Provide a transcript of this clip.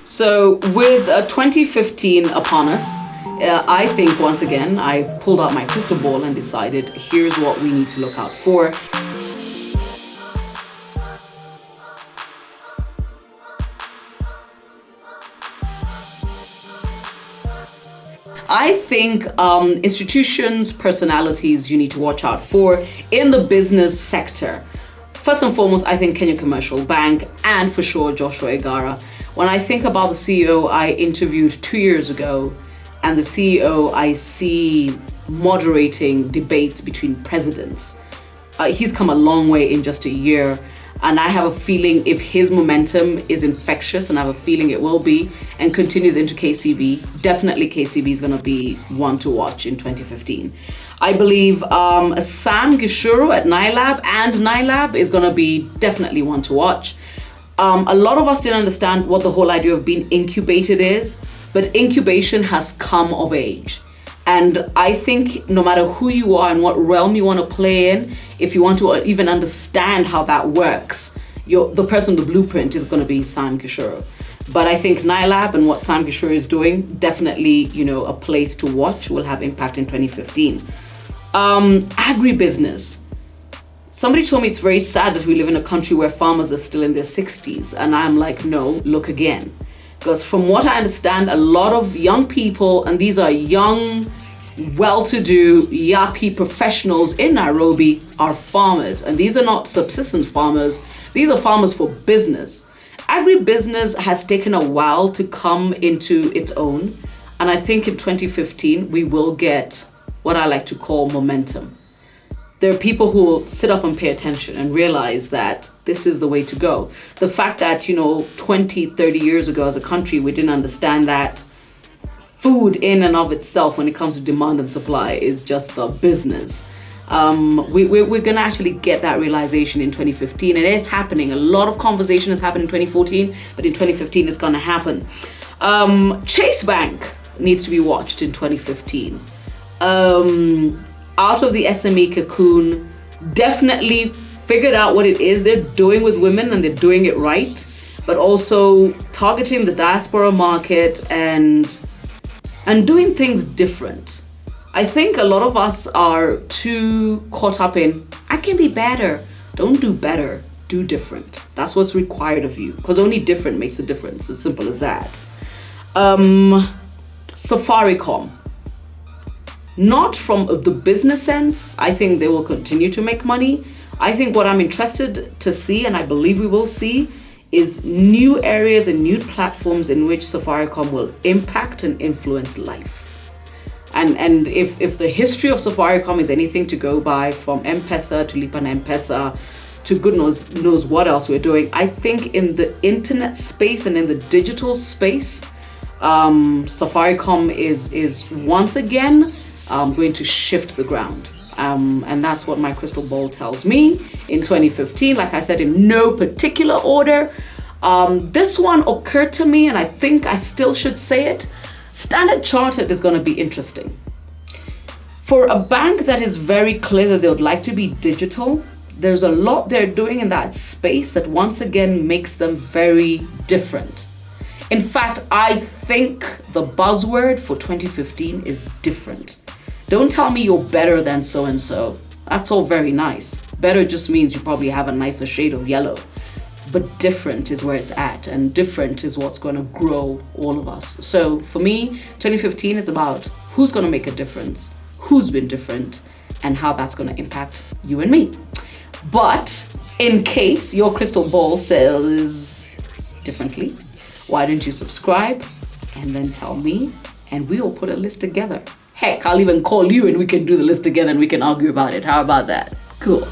So with 2015 upon us, I think once again, I've pulled out my crystal ball and decided here's what we need to look out for. I think institutions, personalities you need to watch out for in the business sector. First and foremost, I think Kenya Commercial Bank and for sure Joshua Igara. When I think about the CEO I interviewed 2 years ago and the CEO I see moderating debates between presidents, he's come a long way in just a year. And I have a feeling if his momentum is infectious, and I have a feeling it will be, and continues into KCB, definitely KCB is going to be one to watch in 2015. I believe Sam Gishuru at NILAB and NILAB is going to be definitely one to watch. A lot of us didn't understand what the whole idea of being incubated is, but incubation has come of age. And I think no matter who you are and what realm you want to play in, if you want to even understand how that works, the person, the blueprint is going to be Sam Gishuru. But I think NILAB and what Sam Gishuru is doing, definitely, a place to watch, will have impact in 2015. Agribusiness. Somebody told me it's very sad that we live in a country where farmers are still in their 60s. And I'm like, no, look again. Because from what I understand, a lot of young people, and these are young, well-to-do, yappy professionals in Nairobi, are farmers. And these are not subsistence farmers. These are farmers for business. Agribusiness has taken a while to come into its own. And I think in 2015, we will get what I like to call momentum. There are people who will sit up and pay attention and realize that this is the way to go. The fact that, 20, 30 years ago as a country, we didn't understand that food in and of itself, when it comes to demand and supply, is just the business. We're going to actually get that realization in 2015. It is happening. A lot of conversation has happened in 2014, but in 2015 it's going to happen. Chase Bank needs to be watched in 2015. Out of the SME cocoon, definitely figured out what it is they're doing with women, and they're doing it right, but also targeting the diaspora market and doing things different. I think a lot of us are too caught up in, I can be better. Don't do better, do different. That's what's required of you, because only different makes a difference, as simple as that. Safaricom. Not from the business sense. I think they will continue to make money. I think what I'm interested to see, and I believe we will see, is new areas and new platforms in which Safaricom will impact and influence life. And if the history of Safaricom is anything to go by, from M-Pesa to Lipa na M-Pesa to goodness knows what else we're doing, I think in the internet space and in the digital space, Safaricom is once again going to shift the ground. And that's what my crystal ball tells me in 2015. Like I said, in no particular order. This one occurred to me, and I think I still should say it. Standard Chartered is going to be interesting. For a bank that is very clear that they would like to be digital, there's a lot they're doing in that space that once again makes them very different. In fact, I think the buzzword for 2015 is different. Don't tell me you're better than so-and-so. That's all very nice. Better just means you probably have a nicer shade of yellow. But different is where it's at, and different is what's going to grow all of us. So for me, 2015 is about who's going to make a difference, who's been different, and how that's going to impact you and me. But in case your crystal ball says differently, why don't you subscribe and then tell me, and we'll put a list together. Heck, I'll even call you and we can do the list together and we can argue about it. How about that? Cool.